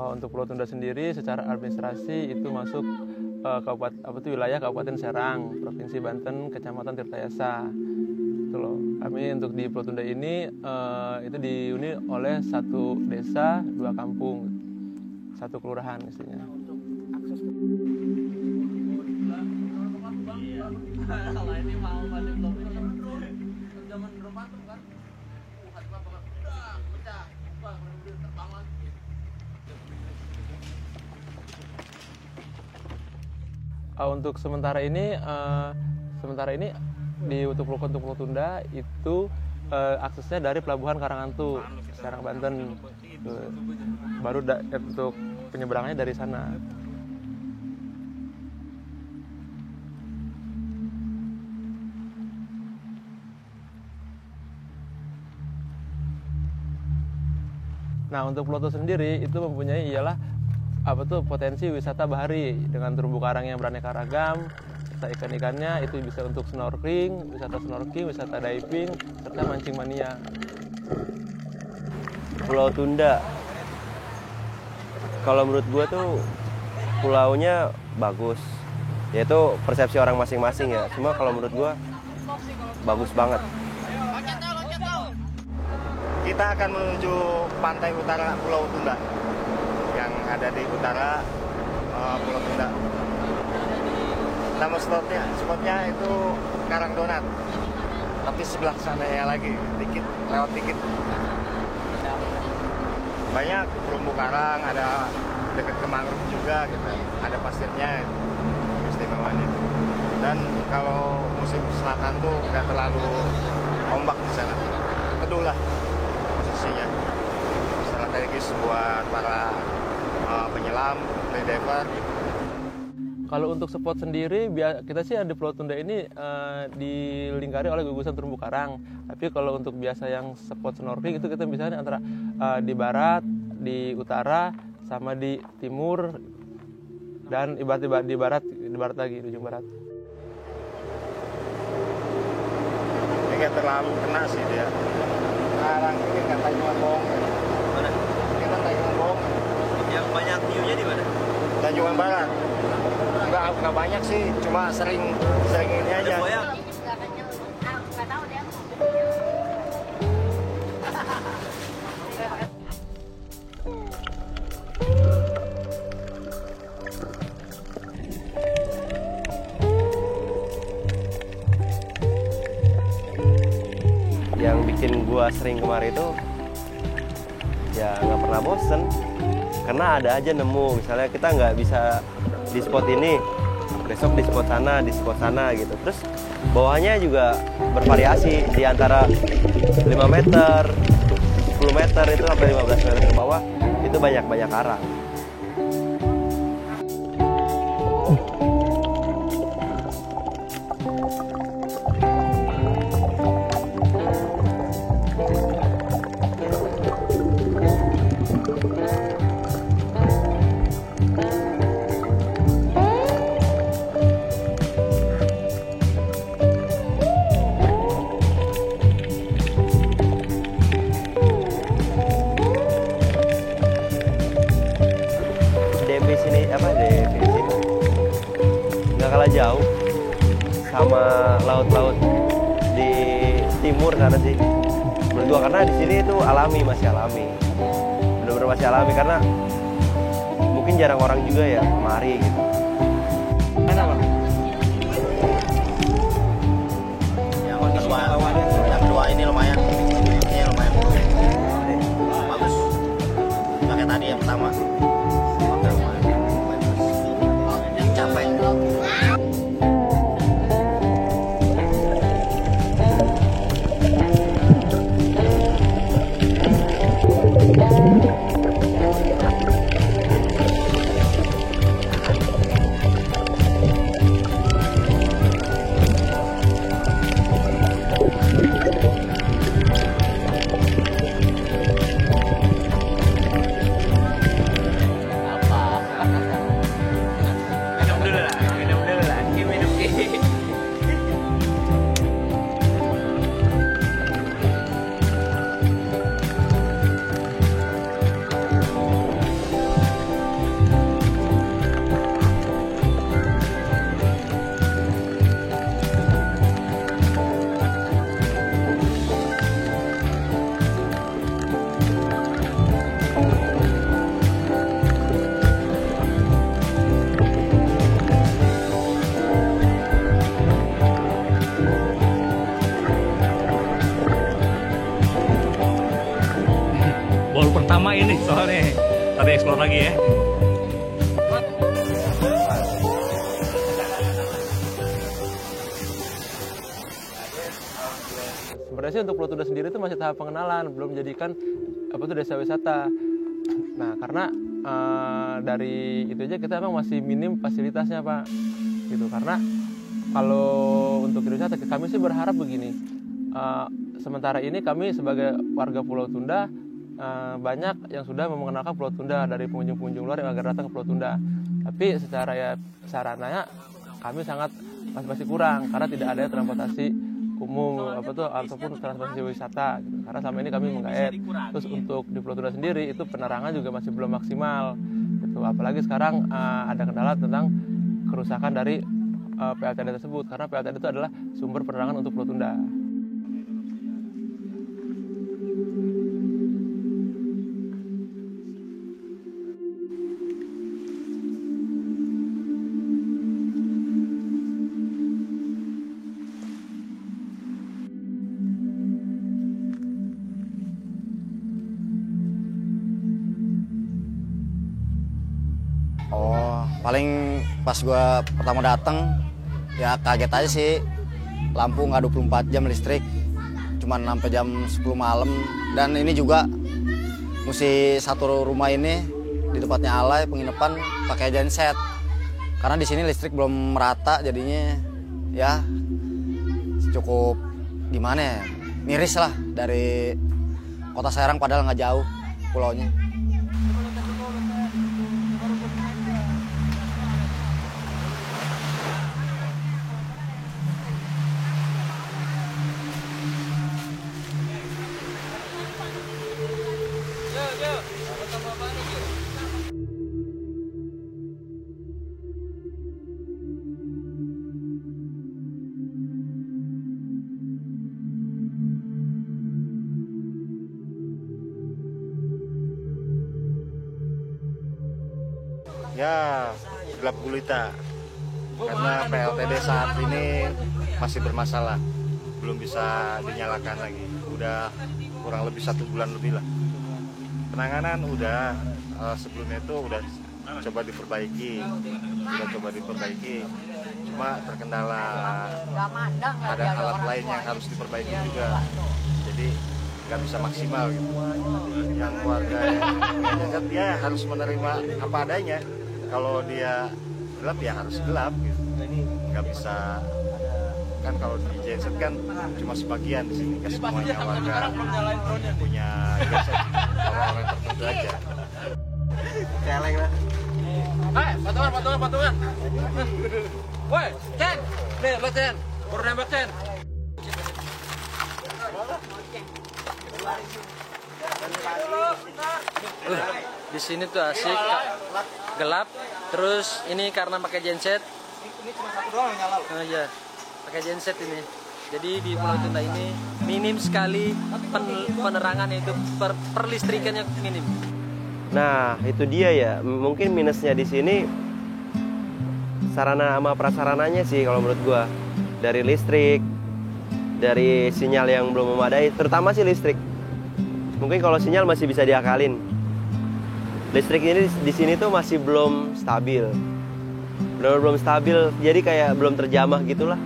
Untuk Pulau Tunda sendiri secara administrasi itu masuk wilayah Kabupaten Serang, Provinsi Banten, Kecamatan Tirtayasa. Itu loh. Kami untuk di Pulau Tunda ini itu dihuni oleh 1 desa, 2 kampung, 1 kelurahan istinya. Untuk sementara ini untuk Pulau Tunda itu aksesnya dari Pelabuhan Karangantu, Serang, Banten. Baru untuk penyeberangannya dari sana. Nah, untuk Pulau Tunda sendiri itu mempunyai potensi wisata bahari dengan terumbu karang yang beraneka ragam, serta ikan-ikannya itu bisa untuk snorkeling, wisata diving, serta mancing mania. Pulau Tunda, kalau menurut gue tuh pulaunya bagus, yaitu persepsi orang masing-masing ya. Cuma kalau menurut gue bagus banget. Kita akan menuju pantai utara Pulau Tunda yang ada di utara Pulau Tunda. Nama spotnya itu Karang Donat, tapi sebelah sana ya lagi, lewat dikit. Banyak terumbu karang, ada dekat ke mangrove juga gitu. Ada pasirnya, istimewanya. Dan kalau musim selatan tuh nggak terlalu ombak di sana. Teduh lah posisinya. Strategis buat para penyelam, freediver. Kalau untuk spot sendiri, kita sih di Pulau Tunda ini dilingkari oleh gugusan terumbu karang. Tapi kalau untuk biasa yang spot snorkeling itu kita bisa antara di barat, di utara, sama di timur, dan di barat lagi, di ujung barat. Ini nggak terlalu kena sih dia. Sekarang ini kan Tanjung Bohong. Mana? Kita Tanjung Bohong. Yang banyak hiunya di mana? Tanjungan Barat. Nggak banyak sih, cuma sering ini aja. Yang bikin gua sering kemari itu ya nggak pernah bosen, karena ada aja nemu. Misalnya kita nggak bisa di spot ini, besok di spot sana gitu. Terus bawahnya juga bervariasi di antara 5 meter, 10 meter itu sampai 15 meter ke bawah itu banyak karang. Nggak kalah jauh sama laut-laut di timur sana sih menurut gua, karena di sini itu masih alami, benar-benar masih alami, karena mungkin jarang orang juga ya kemari gitu. Mana bang? Yang kedua ini lumayan, bagus. Pakai tadi yang pertama. lagi ya. Sebenarnya sih untuk Pulau Tunda sendiri itu masih tahap pengenalan, belum menjadikan desa wisata. Nah, karena dari itu aja kita emang masih minim fasilitasnya, Pak. Gitu. Karena kalau untuk wisata kami sih berharap begini. Sementara ini kami sebagai warga Pulau Tunda banyak yang sudah mengenalkan Pulau Tunda dari pengunjung-pengunjung luar yang agar datang ke Pulau Tunda. Tapi secara sarananya kami sangat masih kurang karena tidak ada transportasi umum ataupun transportasi wisata gitu. Karena selama ini kami menggaet. Terus untuk di Pulau Tunda sendiri itu penerangan juga masih belum maksimal gitu. Apalagi sekarang ada kendala tentang kerusakan dari PLTD tersebut karena PLTD itu adalah sumber penerangan untuk Pulau Tunda. Paling pas gue pertama datang ya kaget aja sih, lampu nggak 24 jam listrik, cuman sampai jam 10 malam. Dan ini juga mesti satu rumah ini di tempatnya Alay penginapan pakai genset karena di sini listrik belum merata, jadinya ya cukup gimana ya, miris lah dari kota Serang padahal nggak jauh pulaunya. Ya, gelap gulita. Karena PLTD saat ini masih bermasalah, belum bisa dinyalakan lagi. Udah kurang lebih 1 bulan lebih lah. Penanganan udah sebelumnya itu udah coba diperbaiki, cuma terkendala ada alat lain yang harus diperbaiki juga. Jadi nggak bisa maksimal gitu. Yang warga yang dia harus menerima apa adanya. Kalau dia gelap ya harus gelap gitu. Nggak bisa, kan kalau di genset kan cuma sebagian, di sini kan semuanya warga punya genset, orang-orang tertentu aja. Celeng lah. Patungan. Woi, Chen. Nih, lo Chen. Baru nembak Chen. Di sini tuh asik, gelap. Terus ini karena pakai genset. Ini cuma satu doang yang nyala. Oh iya, pakai genset ini. Jadi di Pulau Tunda ini minim sekali penerangan, itu perlistrikannya minim. Nah, itu dia ya. Mungkin minusnya di sini sarana sama prasarananya sih kalau menurut gua. Dari listrik, dari sinyal yang belum memadai, terutama sih listrik. Mungkin kalau sinyal masih bisa diakalin. Listrik ini di sini tuh masih belum stabil. Benar-benar belum stabil, jadi kayak belum terjamah gitulah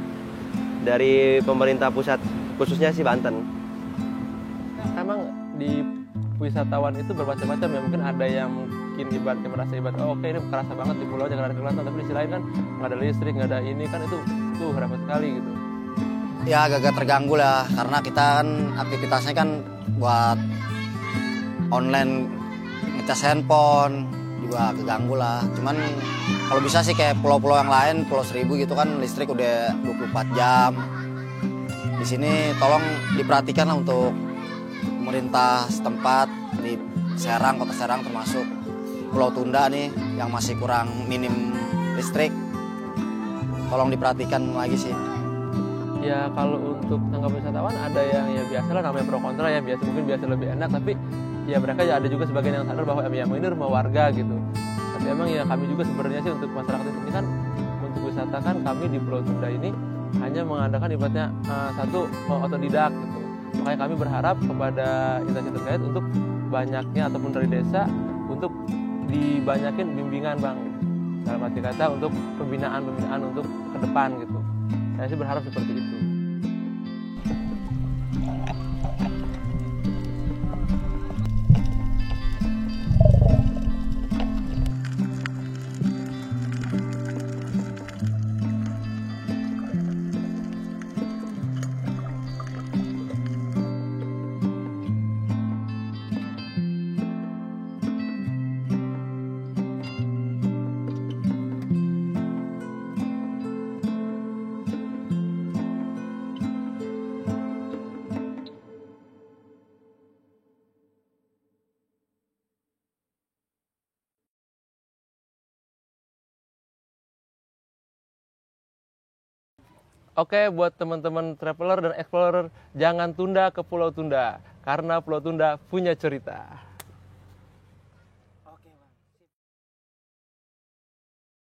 dari pemerintah pusat, khususnya sih Banten. Emang di wisatawan itu bermacam-macam ya, mungkin ada yang mungkin ibaratnya merasa oke ini kerasa banget di pulau Jakarta Selatan, tapi di sisi lain kan nggak ada listrik, nggak ada ini kan itu repot sekali gitu. Ya agak-agak terganggu lah karena kita kan aktivitasnya kan buat online, ngecas handphone juga keganggu lah. Cuman kalau bisa sih kayak pulau-pulau yang lain, Pulau Seribu gitu kan listrik udah 24 jam. Di sini tolong diperhatikan lah untuk pemerintah setempat di Serang, Kota Serang termasuk Pulau Tunda nih yang masih kurang minim listrik. Tolong diperhatikan lagi sih. Ya kalau untuk tanggap wisatawan ada yang ya biasalah, namanya pro kontra ya, mungkin biasa lebih enak, tapi ya mereka ya ada juga sebagian yang sadar bahwa ya ini rumah warga gitu. Tapi emang ya kami juga sebenarnya sih untuk masyarakat ini kan untuk wisata kan kami di Pulau Tunda ini hanya mengadakan ibaratnya satu otodidak gitu. Makanya kami berharap kepada instansi terkait untuk banyaknya ataupun dari desa untuk dibanyakin bimbingan Bang, dalam arti kata untuk pembinaan untuk ke depan gitu. Saya sih berharap seperti itu. Oke, buat teman-teman traveler dan explorer, jangan tunda ke Pulau Tunda, karena Pulau Tunda punya cerita.